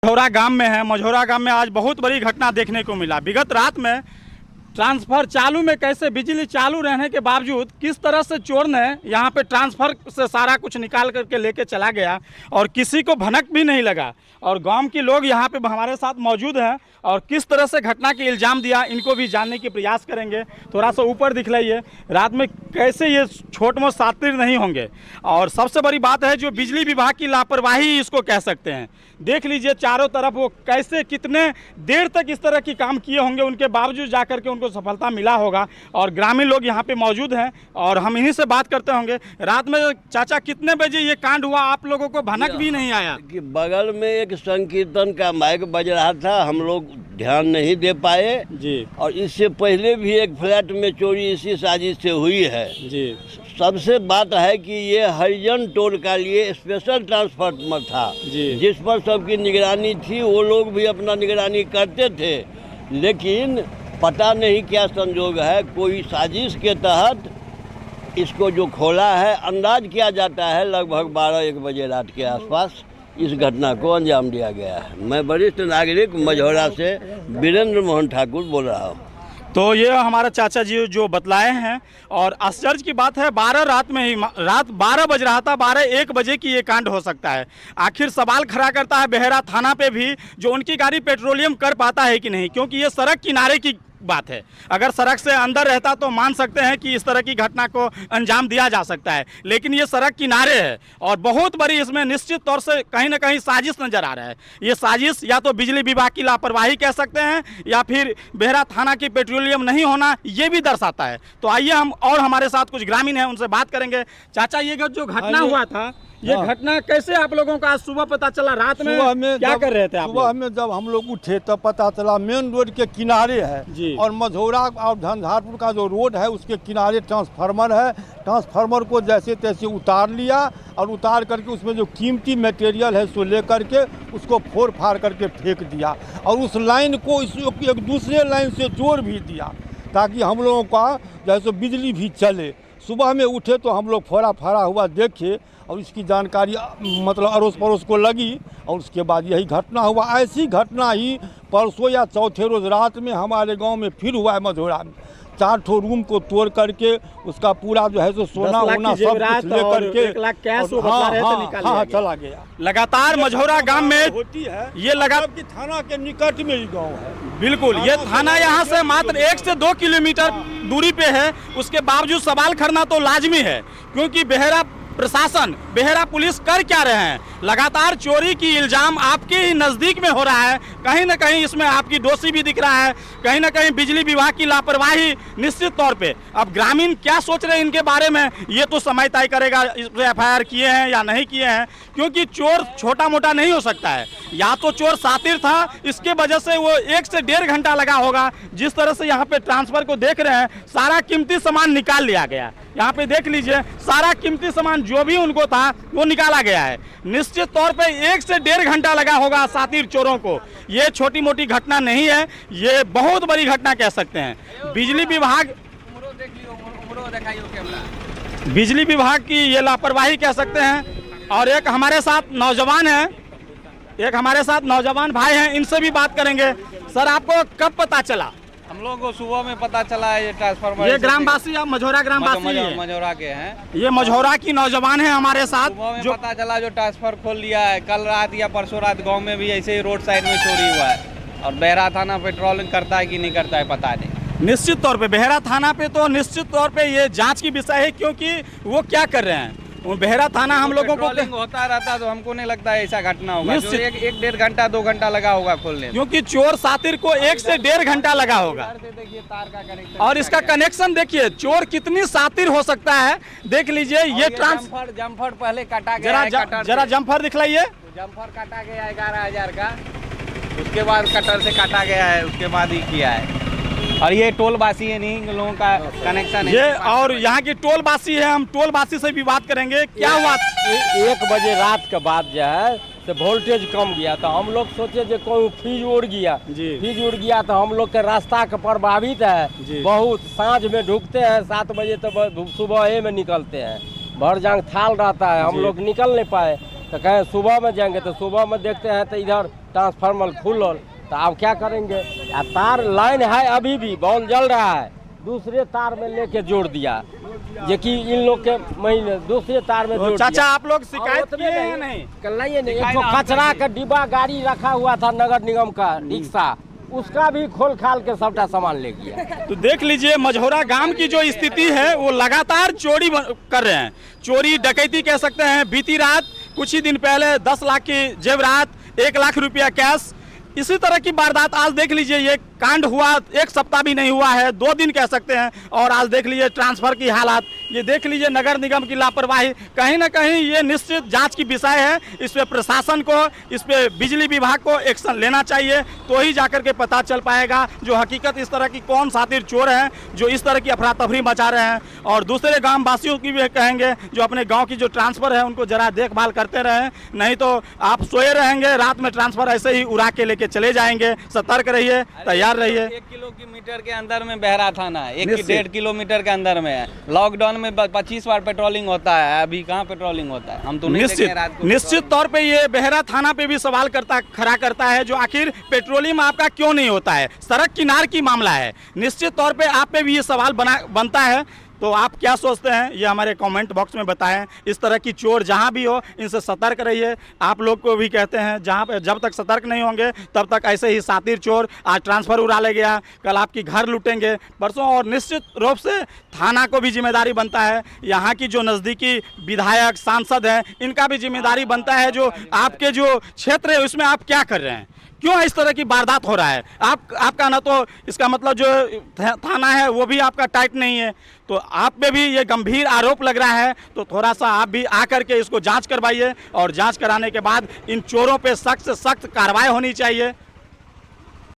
मझौरा गांव में है। मझौरा गांव में आज बहुत बड़ी घटना देखने को मिला। विगत रात में ट्रांसफर चालू में कैसे बिजली चालू रहने के बावजूद किस तरह से चोर ने यहाँ पे ट्रांसफर से सारा कुछ निकाल करके लेके चला गया और किसी को भनक भी नहीं लगा। और गांव के लोग यहाँ पे हमारे साथ मौजूद हैं और किस तरह से घटना के इल्ज़ाम दिया इनको भी जानने की प्रयास करेंगे। थोड़ा सा ऊपर दिखलाइए, रात में कैसे ये छोट मोट शातिर नहीं होंगे। और सबसे बड़ी बात है जो बिजली विभाग की लापरवाही इसको कह सकते हैं। देख लीजिए चारों तरफ वो कैसे कितने देर तक इस तरह की काम किए होंगे, उनके बावजूद जा करके उनको सफलता मिला होगा। और ग्रामीण लोग यहाँ पे मौजूद हैं और हम इन्हीं से बात करते होंगे। रात में चाचा कितने बजे ये कांड हुआ, आप लोगों को भनक भी नहीं आया? कि बगल में एक संकीर्तन का माइक बज रहा था, हम लोग ध्यान नहीं दे पाए जी। और इससे पहले भी एक फ्लैट में चोरी इसी साजिश से हुई है जी। सबसे बात है कि ये हरिजन टोल का लिए स्पेशल ट्रांसफार्मर था जी। जिस पर सबकी निगरानी थी, वो लोग भी अपना निगरानी करते थे, लेकिन पता नहीं क्या संजोग है, कोई साजिश के तहत इसको जो खोला है। अंदाज किया जाता है लगभग 12-1 बजे रात के आसपास इस घटना को अंजाम दिया गया है। मैं वरिष्ठ नागरिक मझौरा से वीरेंद्र मोहन ठाकुर बोल रहा हूँ। तो ये हमारा चाचा जी जो बतलाए हैं। और आश्चर्य की बात है, रात 12 बज रहा था, 12-1 बजे की ये कांड हो सकता है। आखिर सवाल खड़ा करता है बेहरा थाना पे भी, जो उनकी गाड़ी पेट्रोलियम कर पाता है कि नहीं, क्योंकि ये सड़क किनारे की बात है। अगर सड़क से अंदर रहता तो मान सकते हैं कि इस तरह की घटना को अंजाम दिया जा सकता है, लेकिन ये सड़क किनारे है और बहुत बड़ी इसमें निश्चित तौर से कहीं ना कहीं साजिश नजर आ रहा है। ये साजिश या तो बिजली विभाग की लापरवाही कह सकते हैं या फिर बेहरा थाना की पेट्रोलियम नहीं होना ये भी दर्शाता है। तो आइए हम और हमारे साथ कुछ ग्रामीण हैं उनसे बात करेंगे। चाचा ये जो घटना हुआ था, ये घटना कैसे आप लोगों का आज सुबह पता चला? रात में क्या कर रहे थे आप? सुबह में जब हम लोग उठे तब पता चला मेन रोड के किनारे है और मझौरा और झंझारपुर का जो रोड है उसके किनारे ट्रांसफार्मर है। ट्रांसफार्मर को जैसे तैसे उतार लिया और उतार करके उसमें जो कीमती मटेरियल है उसको ले करके उसको फोड़ फाड़ करके फेंक दिया और उस लाइन को एक दूसरे लाइन से जोड़ भी दिया ताकि हम लोगों का जैसे बिजली भी चले। सुबह में उठे तो हम लोग फोड़ा फाड़ा हुआ देखे और इसकी जानकारी मतलब अड़ोस पड़ोस को लगी और उसके बाद यही घटना हुआ। ऐसी घटना ही परसों या चौथे रोज रात में हमारे गांव में फिर हुआ है। मझौरा में 4 ठो रूम को तोड़ करके उसका पूरा जो है सो सोना वोना सब कुछ ले करके 1 लाख कैश चला गया। लगातार मझौरा गांव में होती है ये की थाना के निकट में ही गाँव है। बिल्कुल, ये थाना यहाँ से मात्र 1 से 2 किलोमीटर दूरी पे है। उसके बावजूद सवाल करना तो लाजमी है, क्योंकि बेहरा प्रशासन, बेहरा पुलिस कर क्या रहे हैं? लगातार चोरी की इल्जाम आपके ही नज़दीक में हो रहा है। कहीं ना कहीं इसमें आपकी दोषी भी दिख रहा है, कहीं ना कहीं बिजली विभाग की लापरवाही निश्चित तौर पे। अब ग्रामीण क्या सोच रहे हैं इनके बारे में ये तो समय तय करेगा, इस पर FIR किए हैं या नहीं किए हैं, क्योंकि चोर छोटा मोटा नहीं हो सकता है। या तो चोर शातिर था, इसके वजह से वो 1 से 1.5 घंटा लगा होगा। जिस तरह से यहाँ पे ट्रांसफर को देख रहे हैं, सारा कीमती सामान निकाल लिया गया। यहाँ पे देख लीजिए, सारा कीमती सामान जो भी उनको था वो निकाला गया है। निश्चित तौर पे 1 से 1.5 घंटा लगा होगा शातिर चोरों को। ये छोटी मोटी घटना नहीं है, ये बहुत बड़ी घटना कह सकते हैं। बिजली विभाग की ये लापरवाही कह सकते हैं। और एक हमारे साथ नौजवान है, एक हमारे साथ नौजवान भाई हैं, इनसे भी बात करेंगे। सर, आपको कब पता चला? हम लोगों को सुबह में पता चला है ये ट्रांसफार्मर। ये ग्रामवासी, आप मझौरा ग्रामवासी हैं? मझौरा के हैं। ये मझौरा की नौजवान है हमारे साथ। सुबह में पता चला जो ट्रांसफर खोल लिया है। कल रात या परसों रात गांव में भी ऐसे ही रोड साइड में चोरी हुआ है और बेहरा थाना पेट्रोलिंग करता है कि नहीं करता है पता नहीं। निश्चित तौर पे बेहरा थाना पे तो निश्चित तौर पे ये जांच की विषय है, क्योंकि वो क्या कर रहे हैं। बेहरा थाना हम लोगों को होता रहता तो हमको नहीं लगता है ऐसा घटना होगा। 1-1.5 घंटा 2 घंटा लगा होगा खोलने, क्योंकि चोर शातिर को 1 से 1.5 घंटा लगा होगा। देखिए तार का कनेक्शन और इसका कनेक्शन देखिए, चोर कितनी शातिर हो सकता है। देख लीजिए ये जम्फर पहले काटा गया। जरा जम्फर दिखलाइए। जम्फर काटा गया 11,000 का, उसके बाद कटर से काटा गया है, उसके बाद ही किया है। और ये टोलबासी है, नहीं लोगों का कनेक्शन है ये। और यहाँ की टोलबासी है, हम टोलबासी से भी बात करेंगे। क्या हुआ? 1 बजे रात के बाद जो है तो वोल्टेज कम गया, तो हम लोग सोचे जो कोई फ्यूज उड़ गया। फ्यूज उड़ गया तो हम लोग के रास्ता के प्रभावित है बहुत। सांझ में ढुकते हैं 7 बजे तो सुबह में निकलते हैं, भर जांग थाल रहता है, हम लोग निकल नहीं पाए। तो कहें सुबह में जाएंगे तो सुबह में देखते हैं तो इधर ट्रांसफार्मर खुलल, तो अब क्या करेंगे? तार लाइन है अभी भी बॉल जल रहा है, दूसरे तार में लेके जोड़ दिया, ये कि इन लोग के महीने दूसरे तार में जोड़ चाचा दिया। आप लोग शिकायत किए हैं नहीं? कल नहीं एक तो कचरा का डिब्बा गाड़ी रखा हुआ था नगर निगम का रिक्शा, उसका भी खोल खाल के सबटा सामान ले गया। तो देख लीजिए मझौरा गांव की जो स्थिति है वो लगातार चोरी कर रहे हैं, चोरी डकैती कह सकते हैं। बीती रात कुछ ही दिन पहले 10 लाख की जेवरात, 1 लाख रुपया कैश, इसी तरह की वारदात आज देख लीजिए। ये कांड हुआ 1 सप्ताह भी नहीं हुआ है, 2 दिन कह सकते हैं, और आज देख लीजिए ट्रांसफर की हालात, ये देख लीजिए नगर निगम की लापरवाही। कहीं ना कहीं ये निश्चित जांच की विषय है, इस पे प्रशासन को, इस पे बिजली विभाग को एक्शन लेना चाहिए, तो ही जाकर के पता चल पाएगा जो हकीकत इस तरह की कौन शातिर चोर हैं जो इस तरह की अफरा तफरी मचा रहे हैं। और दूसरे गाँव वासियों की भी कहेंगे जो अपने गाँव की जो ट्रांसफर है उनको जरा देखभाल करते रहें, नहीं तो आप सोए रहेंगे, रात में ट्रांसफर ऐसे ही उड़ा के लेके चले जाएंगे। सतर्क रहिए, तैयार रहिए। 1 किलोमीटर के अंदर में बहरा थाना है, 1.5 किलोमीटर के अंदर में है। लॉकडाउन में 25 बार पेट्रोलिंग होता है, अभी कहाँ पेट्रोलिंग होता है? हम तो नहीं देखे रात को। निश्चित तौर पे ये बहरा थाना पे भी सवाल खड़ा करता है जो आखिर पेट्रोलिंग आपका क्यों नहीं होता है, सड़क किनार की मामला है। निश्चित तौर पे आप पे भी ये सवाल बनता है, तो आप क्या सोचते हैं ये हमारे कमेंट बॉक्स में बताएं। इस तरह की चोर जहां भी हो इनसे सतर्क रहिए। आप लोग को भी कहते हैं जहां पे जब तक सतर्क नहीं होंगे तब तक ऐसे ही शातिर चोर, आज ट्रांसफर उड़ा ले गया, कल आपकी घर लूटेंगे परसों। और निश्चित रूप से थाना को भी जिम्मेदारी बनता है, यहाँ की जो नज़दीकी विधायक सांसद हैं इनका भी जिम्मेदारी बनता है, जो आपके जो क्षेत्र है उसमें आप क्या कर रहे हैं, क्यों इस तरह की वारदात हो रहा है। आपका ना तो इसका मतलब जो थाना है वो भी आपका टाइट नहीं है, तो आप पे भी ये गंभीर आरोप लग रहा है। तो थोड़ा सा आप भी आकर के इसको जांच करवाइए, और जांच कराने के बाद इन चोरों पे सख्त से सख्त कार्रवाई होनी चाहिए।